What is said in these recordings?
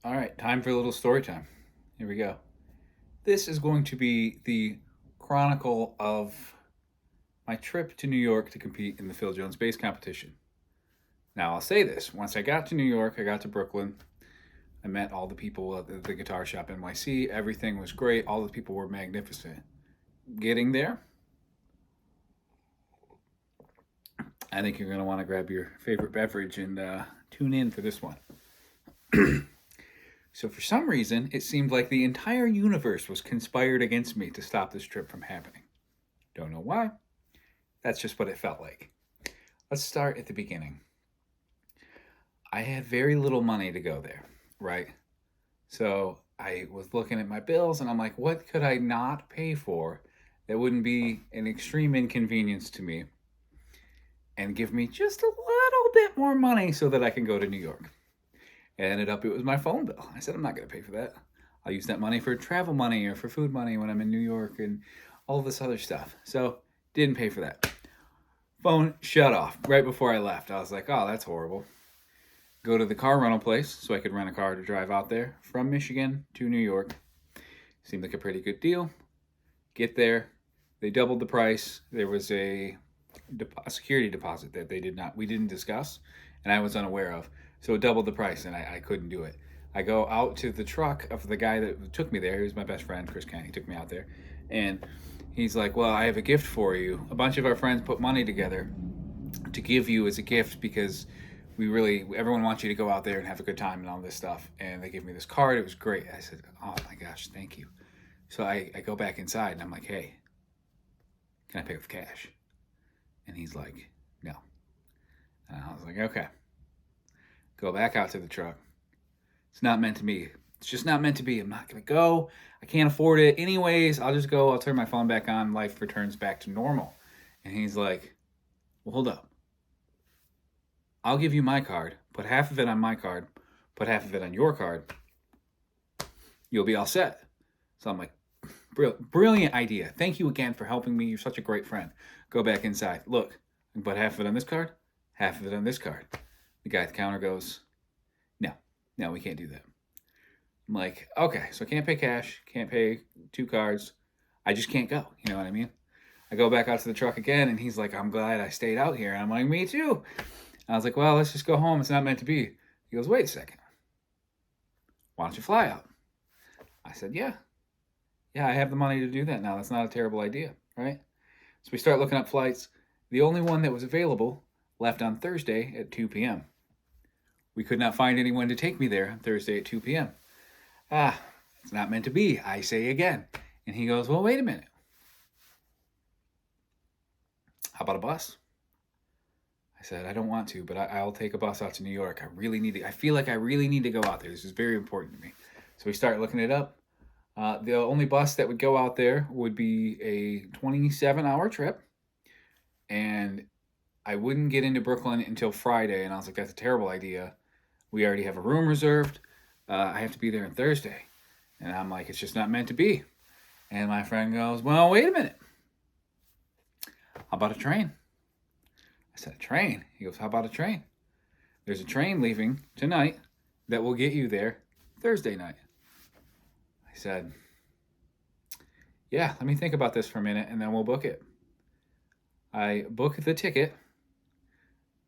All right, time for a little story time. Here we go. This is going to be the chronicle of my trip to New York to compete in the Phil Jones bass competition. Now, I'll say this once I got to New York, I got to Brooklyn. I met all the people at the guitar shop NYC. Everything was great. All the people were magnificent. Getting there, I think you're going to want to grab your favorite beverage and tune in for this one. So, for some reason, it seemed like the entire universe was conspired against me to stop this trip from happening. Don't know why. That's just what it felt like. Let's start at the beginning. I had very little money to go there, right? So I was looking at my bills and I'm like, what could I not pay for that wouldn't be an extreme inconvenience to me and give me just a little bit more money so that I can go to New York? It ended up, it was my phone bill. I said, I'm not going to pay for that. I'll use that money for travel money or for food money when I'm in New York and all this other stuff. So didn't pay for that. Phone shut off right before I left. I was like, oh, that's horrible. Go to the car rental place so I could rent a car to drive out there from Michigan to New York. Seemed like a pretty good deal. Get there. They doubled the price. There was a security deposit that we didn't discuss and I was unaware of. So it doubled the price and I couldn't do it. I go out to the truck of the guy that took me there. He was my best friend, Chris Kennedy. He took me out there. And he's like, well, I have a gift for you. A bunch of our friends put money together to give you as a gift because everyone wants you to go out there and have a good time and all this stuff. And they gave me this card. It was great. I said, oh my gosh, thank you. So I go back inside and I'm like, hey, can I pay with cash? And he's like, no. And I was like, okay. Go back out to the truck. It's not meant to be. It's just not meant to be. I'm not going to go. I can't afford it. Anyways, I'll just go. I'll turn my phone back on. Life returns back to normal. And he's like, well, hold up. I'll give you my card. Put half of it on my card. Put half of it on your card. You'll be all set. So I'm like, brilliant idea. Thank you again for helping me. You're such a great friend. Go back inside. Look, I can put half of it on this card, half of it on this card. The guy at the counter goes, no, we can't do that. I'm like, okay, so I can't pay cash, can't pay two cards. I just can't go. You know what I mean? I go back out to the truck again, and he's like, I'm glad I stayed out here. And I'm like, me too. I was like, well, let's just go home. It's not meant to be. He goes, wait a second. Why don't you fly out? I said, yeah, I have the money to do that now. That's not a terrible idea, right? So we start looking up flights. The only one that was available left on Thursday at 2 p.m. We could not find anyone to take me there on Thursday at 2 p.m. It's not meant to be, I say again. And he goes, well, wait a minute. How about a bus? I said, I don't want to, but I'll take a bus out to New York. I feel like I really need to go out there. This is very important to me. So we start looking it up. The only bus that would go out there would be a 27-hour trip. And I wouldn't get into Brooklyn until Friday. And I was like, that's a terrible idea. We already have a room reserved. I have to be there on Thursday. And I'm like, it's just not meant to be. And my friend goes, well, wait a minute. How about a train? I said, a train? He goes, how about a train? There's a train leaving tonight that will get you there Thursday night. I said, yeah, let me think about this for a minute and then we'll book it. I book the ticket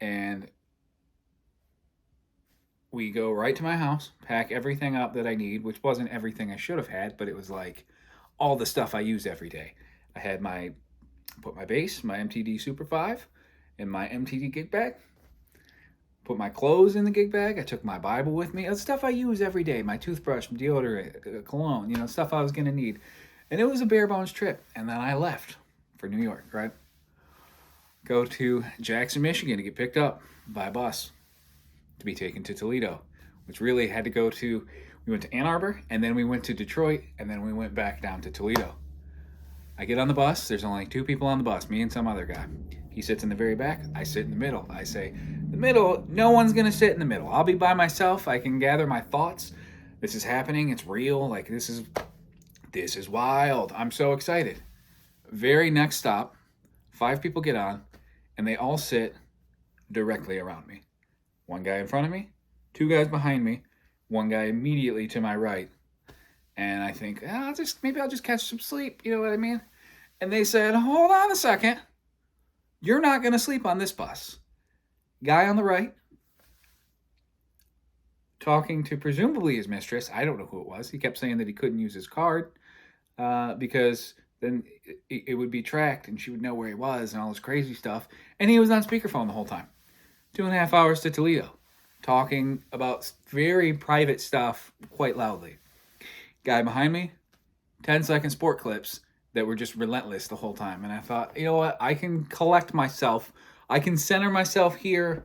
and we go right to my house, pack everything up that I need, which wasn't everything I should have had, but it was like all the stuff I use every day. I had put my bass, my MTD Super 5, in my MTD gig bag. Put my clothes in the gig bag. I took my Bible with me. That's stuff I use every day. My toothbrush, deodorant, cologne, stuff I was going to need. And it was a bare bones trip. And then I left for New York, right? Go to Jackson, Michigan to get picked up by a bus to be taken to Toledo, which really had to we went to Ann Arbor, and then we went to Detroit, and then we went back down to Toledo. I get on the bus. There's only two people on the bus, me and some other guy. He sits in the very back. I sit in the middle. I say, the middle, no one's going to sit in the middle. I'll be by myself. I can gather my thoughts. This is happening. It's real. Like, this is wild. I'm so excited. Very next stop, 5 people get on, and they all sit directly around me. One guy in front of me, 2 guys behind me, one guy immediately to my right. And I think, maybe I'll just catch some sleep. You know what I mean? And they said, hold on a second. You're not going to sleep on this bus. Guy on the right, talking to presumably his mistress. I don't know who it was. He kept saying that he couldn't use his card because then it would be tracked and she would know where he was and all this crazy stuff. And he was on speakerphone the whole time. 2.5 hours to Toledo, talking about very private stuff quite loudly. Guy behind me, 10-second sport clips that were just relentless the whole time. And I thought, you know what? I can collect myself. I can center myself here.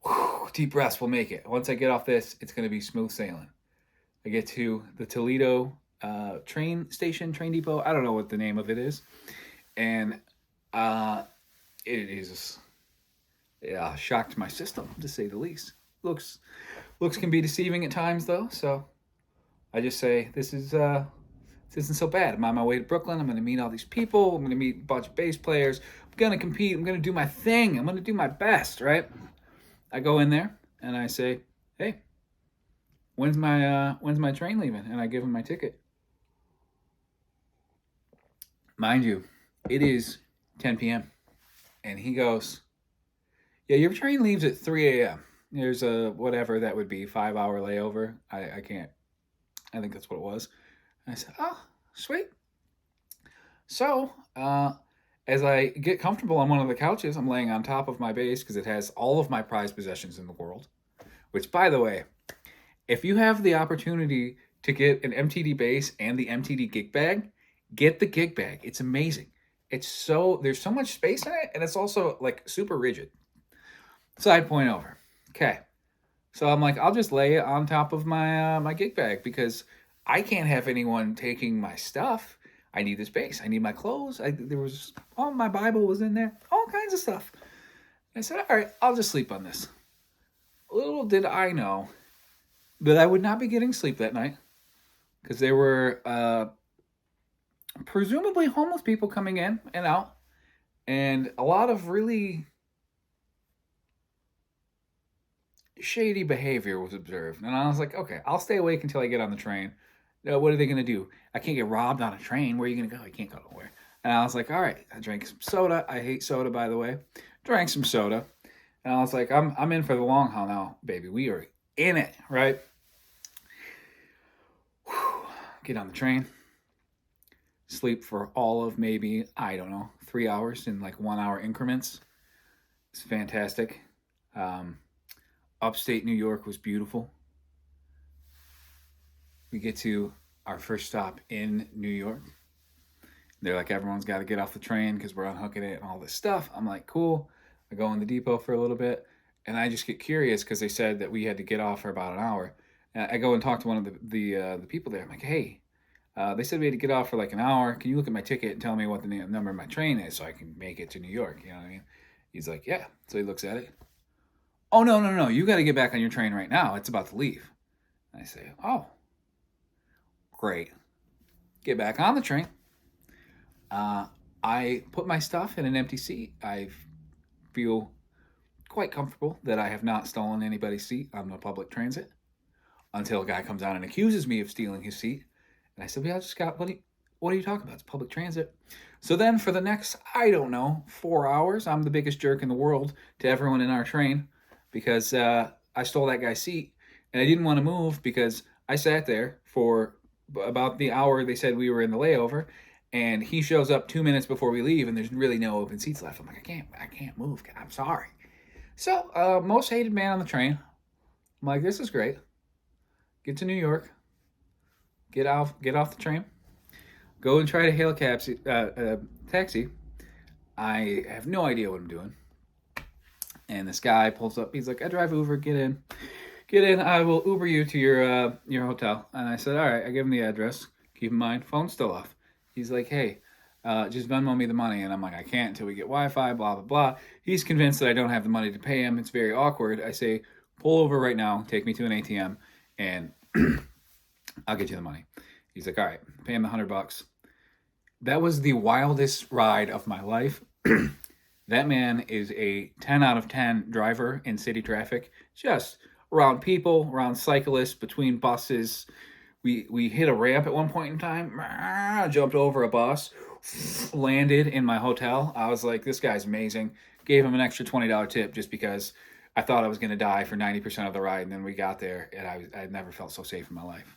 Whew, deep breaths will make it. Once I get off this, it's going to be smooth sailing. I get to the Toledo train station, train depot. I don't know what the name of it is. And it is shocked my system, to say the least. Looks can be deceiving at times, though. So I just say, this isn't so bad. I'm on my way to Brooklyn. I'm going to meet all these people. I'm going to meet a bunch of bass players. I'm going to compete. I'm going to do my thing. I'm going to do my best, right? I go in there and I say, hey, when's my train leaving? And I give him my ticket. Mind you, it is 10 p.m. And he goes, yeah, your train leaves at 3 a.m. There's a whatever that would be 5-hour layover. I can't. I think that's what it was. I said, oh, sweet. So, as I get comfortable on one of the couches, I'm laying on top of my bass because it has all of my prized possessions in the world. Which, by the way, if you have the opportunity to get an MTD bass and the MTD gig bag, get the gig bag. It's amazing. There's so much space in it, and it's also like super rigid. Side point over. Okay. So I'm like, I'll just lay it on top of my gig bag because I can't have anyone taking my stuff. I need this bass. I need my clothes. My Bible was in there. All kinds of stuff. I said, all right, I'll just sleep on this. Little did I know that I would not be getting sleep that night because there were presumably homeless people coming in and out, and a lot of really shady behavior was observed. And I was like, okay, I'll stay awake until I get on the train. What are they going to do? I can't get robbed on a train. Where are you going to go? I can't go nowhere. And I was like, all right. I drank some soda. I hate soda, by the way. Drank some soda. And I was like, I'm in for the long haul now, baby. We are in it, right? Whew. Get on the train. Sleep for all of maybe, 3 hours in like 1 hour increments. It's fantastic. Upstate New York was beautiful. We get to our first stop in New York. They're like, everyone's got to get off the train because we're unhooking it and all this stuff. I'm like, cool. I go in the depot for a little bit, and I just get curious because they said that we had to get off for about an hour. And I go and talk to one of the people there. I'm like, hey, they said we had to get off for like an hour. Can you look at my ticket and tell me what the number of my train is so I can make it to New York? You know what I mean? He's like, yeah. So he looks at it. Oh, no. You got to get back on your train right now. It's about to leave. I say, oh, great. Get back on the train. I put my stuff in an empty seat. I feel quite comfortable that I have not stolen anybody's seat on the public transit until a guy comes out and accuses me of stealing his seat. And I said, well, I just got, what are you talking about? It's public transit. So then for the next, 4 hours, I'm the biggest jerk in the world to everyone in our train because I stole that guy's seat. And I didn't want to move because I sat there for about the hour they said we were in the layover. And he shows up 2 minutes before we leave, and there's really no open seats left. I'm like, I can't move. I'm sorry. So, most hated man on the train. I'm like, this is great. Get to New York. Get off the train. Go and try to hail a taxi. I have no idea what I'm doing. And this guy pulls up. He's like, I drive Uber. Get in. I will Uber you to your hotel. And I said, all right. I give him the address. Keep in mind, phone's still off. He's like, hey, just Venmo me the money. And I'm like, I can't until we get Wi-Fi, blah, blah, blah. He's convinced that I don't have the money to pay him. It's very awkward. I say, pull over right now, take me to an ATM, and I'll get you the money. He's like, all right, pay him $100. That was the wildest ride of my life. That man is a 10 out of 10 driver in city traffic. Just around people, around cyclists, between buses. We hit a ramp at one point in time. Jumped over a bus, landed in my hotel. I was like, this guy's amazing. Gave him an extra $20 tip just because I thought I was going to die for 90% of the ride. And then we got there, and I never felt so safe in my life.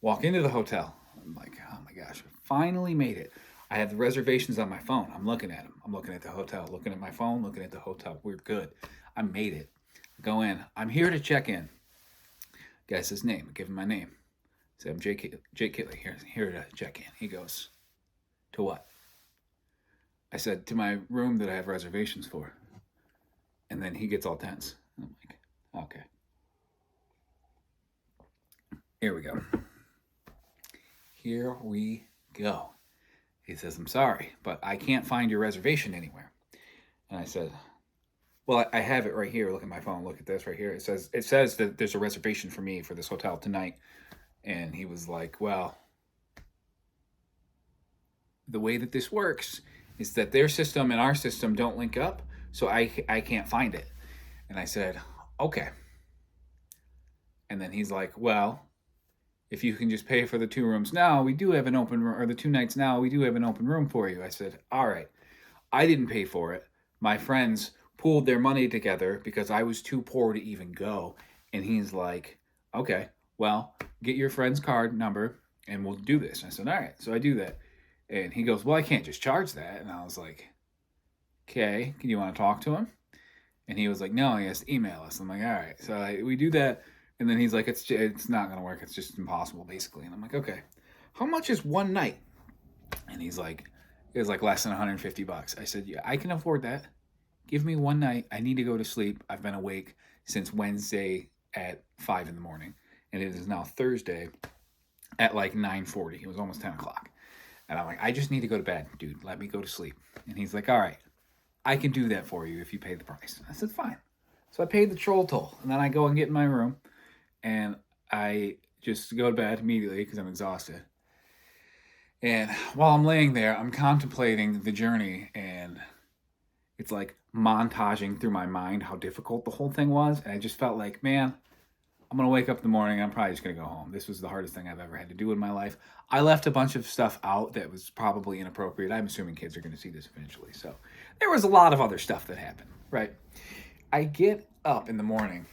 Walk into the hotel. I'm like, oh my gosh, I finally made it. I had the reservations on my phone. I'm looking at them. I'm looking at the hotel, looking at my phone, looking at the hotel. We're good. I made it. Go in. I'm here to check in. Guess his name. I give him my name. I said, I'm Jake Kitley. Here to check in. He goes, to what? I said, to my room that I have reservations for. And then he gets all tense. I'm like, okay. Here we go. Here we go. He says, I'm sorry, but I can't find your reservation anywhere. And I said, well, I have it right here. Look at my phone. Look at this right here. It says that there's a reservation for me for this hotel tonight. And he was like, well, the way that this works is that their system and our system don't link up, so I can't find it. And I said, okay. And then he's like, well, if you can just pay for the 2 rooms now, we do have an open room, or the 2 nights now, we do have an open room for you. I said, all right. I didn't pay for it. My friends pooled their money together because I was too poor to even go. And he's like, okay, well, get your friend's card number and we'll do this. And I said, all right. So I do that. And he goes, well, I can't just charge that. And I was like, okay, can you want to talk to him? And he was like, no, he has to email us. I'm like, all right. So we do that. And then he's like, it's not going to work. It's just impossible, basically. And I'm like, okay, how much is one night? And he's like, it was like less than $150. I said, yeah, I can afford that. Give me one night. I need to go to sleep. I've been awake since Wednesday at 5 in the morning. And it is now Thursday at like 9:40. It was almost 10 o'clock. And I'm like, I just need to go to bed, dude. Let me go to sleep. And he's like, all right, I can do that for you if you pay the price. I said, fine. So I paid the troll toll. And then I go and get in my room. And I just go to bed immediately because I'm exhausted. And while I'm laying there, I'm contemplating the journey. And it's like montaging through my mind how difficult the whole thing was. And I just felt like, man, I'm going to wake up in the morning and I'm probably just going to go home. This was the hardest thing I've ever had to do in my life. I left a bunch of stuff out that was probably inappropriate. I'm assuming kids are going to see this eventually. So there was a lot of other stuff that happened, right? I get up in the morning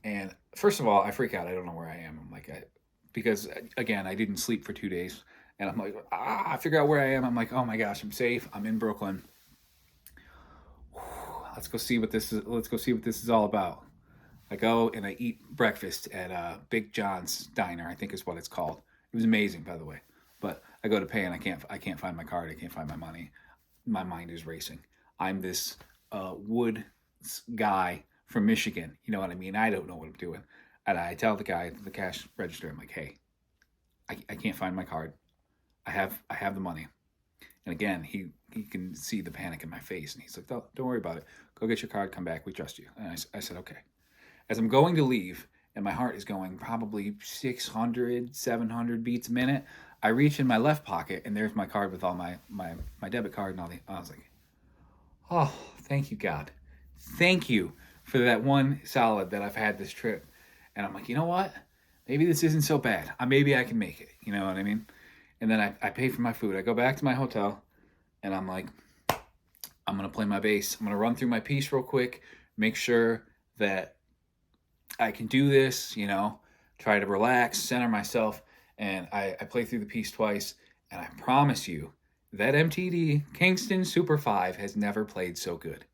and first of all, I freak out. I don't know where I am. I'm like, because again, I didn't sleep for 2 days and I'm like, I figure out where I am. I'm like, oh my gosh, I'm safe. I'm in Brooklyn. Let's go see what this is all about. I go and I eat breakfast at Big John's Diner, I think is what it's called. It was amazing, by the way. But I go to pay and I can't find my card. I can't find my money. My mind is racing. I'm this wood guy from Michigan. You know what I mean? I don't know what I'm doing. And I tell the guy at the cash register, I'm like, hey, I can't find my card. I have the money. And again, he can see the panic in my face. And he's like, don't worry about it. Go get your card. Come back. We trust you. And I said, okay. As I'm going to leave, and my heart is going probably 600, 700 beats a minute, I reach in my left pocket, and there's my card with all my debit card and all the. I was like, oh, thank you, God. Thank you for that one solid that I've had this trip. And I'm like, you know what? Maybe this isn't so bad. Maybe I can make it. You know what I mean? And then I pay for my food. I go back to my hotel, and I'm like, I'm going to play my bass. I'm going to run through my piece real quick, make sure that I can do this, you know, try to relax, center myself. And I play through the piece twice. And I promise you, that MTD Kingston Super 5 has never played so good.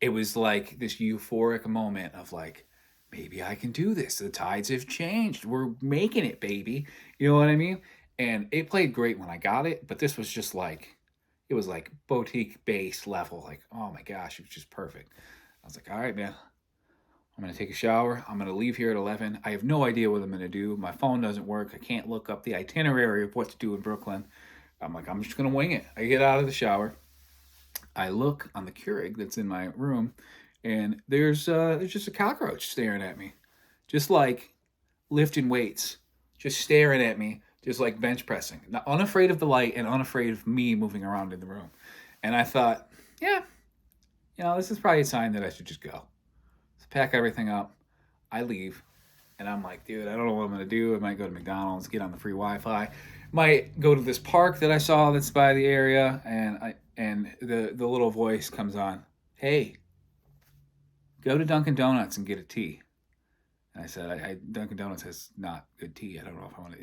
It was like this euphoric moment of like, maybe I can do this. The tides have changed. We're making it, baby. You know what I mean? And it played great when I got it. But this was just like, it was like boutique bass level. Like, oh my gosh, it was just perfect. I was like, all right, man. I'm going to take a shower. I'm going to leave here at 11. I have no idea what I'm going to do. My phone doesn't work. I can't look up the itinerary of what to do in Brooklyn. I'm like, I'm just going to wing it. I get out of the shower. I look on the Keurig that's in my room, and there's just a cockroach staring at me. Just like lifting weights. Just staring at me. Just like bench pressing. Not unafraid of the light and unafraid of me moving around in the room. And I thought, yeah, you know, this is probably a sign that I should just go. Pack everything up. I leave, and I'm like, dude, I don't know what I'm gonna do. I might go to McDonald's, get on the free Wi-Fi, might go to this park that I saw that's by the area, and the little voice comes on, hey, go to Dunkin' Donuts and get a tea. And I said, Dunkin' Donuts has not good tea. I don't know if I want to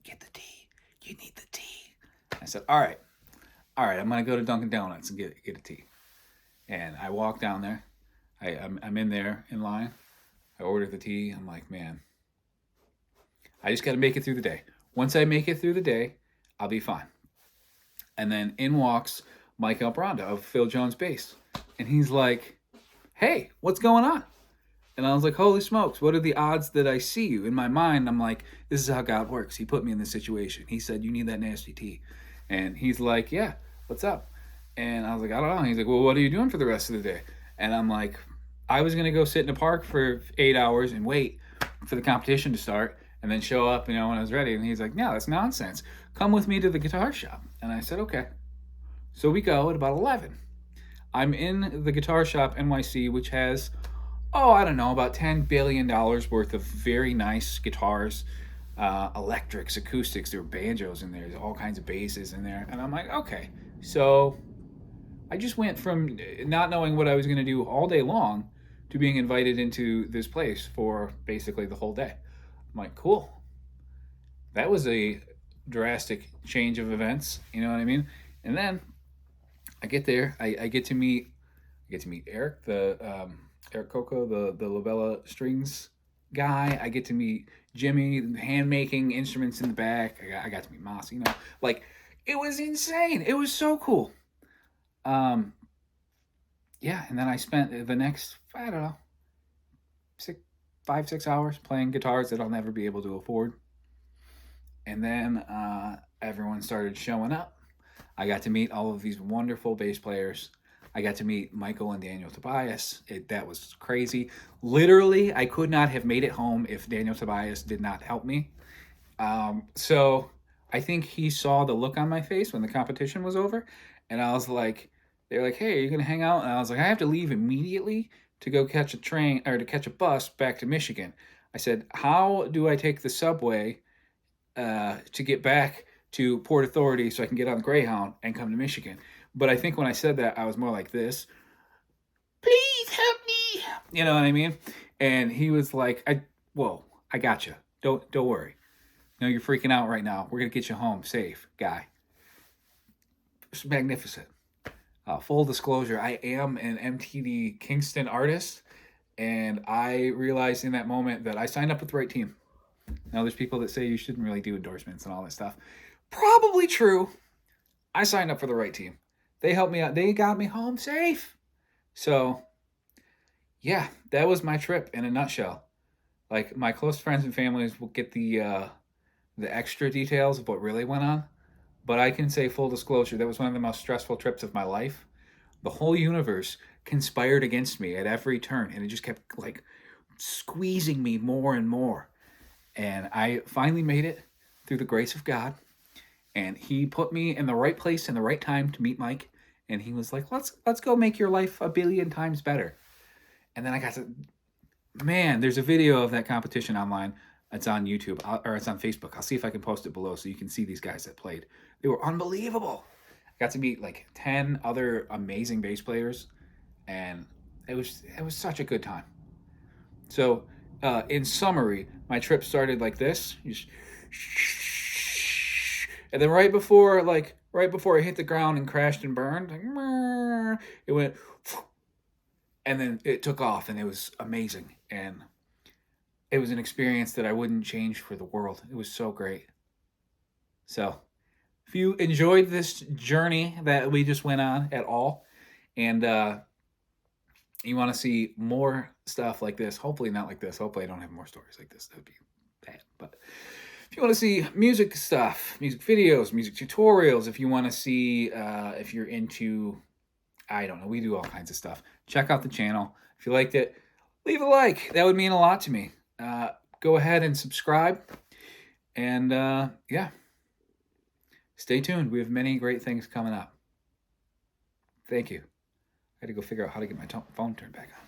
get the tea. You need the tea. I said, all right, I'm gonna go to Dunkin' Donuts and get a tea. And I walk down there. I'm in there in line. I order the tea. I'm like, man, I just got to make it through the day. Once I make it through the day, I'll be fine. And then in walks Mike Albranda of Phil Jones Bass. And he's like, hey, what's going on? And I was like, holy smokes, what are the odds that I see you? In my mind, I'm like, this is how God works. He put me in this situation. He said, you need that nasty tea. And he's like, yeah, what's up? And I was like, I don't know. He's like, well, what are you doing for the rest of the day? And I'm like, I was going to go sit in a park for 8 hours and wait for the competition to start and then show up, when I was ready. And he's like, no, that's nonsense. Come with me to the guitar shop. And I said, okay. So we go at about 11. I'm in the guitar shop NYC, which has, I don't know, about $10 billion worth of very nice guitars, electrics, acoustics. There were banjos in there. There's all kinds of basses in there. And I'm like, okay. So I just went from not knowing what I was going to do all day long to being invited into this place for basically the whole day. I'm like, cool. That was a drastic change of events. You know what I mean? And then I get there. I get to meet Eric, Eric Coco, the Labella strings guy. I get to meet Jimmy, hand making instruments in the back. I got to meet Moss. Like, it was insane. It was so cool. Yeah, and then I spent the next, I don't know, 5-6 hours playing guitars that I'll never be able to afford. And then everyone started showing up. I got to meet all of these wonderful bass players. I got to meet Michael and Daniel Tobias. That was crazy. Literally, I could not have made it home if Daniel Tobias did not help me. So I think he saw the look on my face when the competition was over. And I was like, they were like, hey, are you going to hang out? And I was like, I have to leave immediately to go catch a train or to catch a bus back to Michigan. I said, how do I take the subway to get back to Port Authority so I can get on the Greyhound and come to Michigan? But I think when I said that, I was more like this. Please help me. You know what I mean? And he was like, I got you. Don't worry. No, you're freaking out right now. We're going to get you home safe, guy. It's magnificent. Full disclosure, I am an MTD Kingston artist, and I realized in that moment that I signed up with the right team. Now, there's people that say you shouldn't really do endorsements and all that stuff. Probably true. I signed up for the right team. They helped me out. They got me home safe. So, yeah, that was my trip in a nutshell. Like, my close friends and families will get the extra details of what really went on. But I can say full disclosure, that was one of the most stressful trips of my life. The whole universe conspired against me at every turn, and it just kept like squeezing me more and more. And I finally made it through the grace of God. And he put me in the right place in the right time to meet Mike. And he was like, let's go make your life 1 billion times better. And then I got to, man, there's a video of that competition online. It's on YouTube, or it's on Facebook. I'll see if I can post it below so you can see these guys that played. They were unbelievable. I got to meet like 10 other amazing bass players, and it was such a good time. So, in summary, my trip started like this, and then right before I hit the ground and crashed and burned, like, it went, and then it took off, and it was amazing. And it was an experience that I wouldn't change for the world. It was so great. So, if you enjoyed this journey that we just went on at all, and you want to see more stuff like this, hopefully not like this. Hopefully I don't have more stories like this. That would be bad. But if you want to see music stuff, music videos, music tutorials, if you want to see, if you're into, I don't know, we do all kinds of stuff. Check out the channel. If you liked it, leave a like. That would mean a lot to me. Go ahead and subscribe. And yeah, stay tuned. We have many great things coming up. Thank you. I had to go figure out how to get my phone turned back on.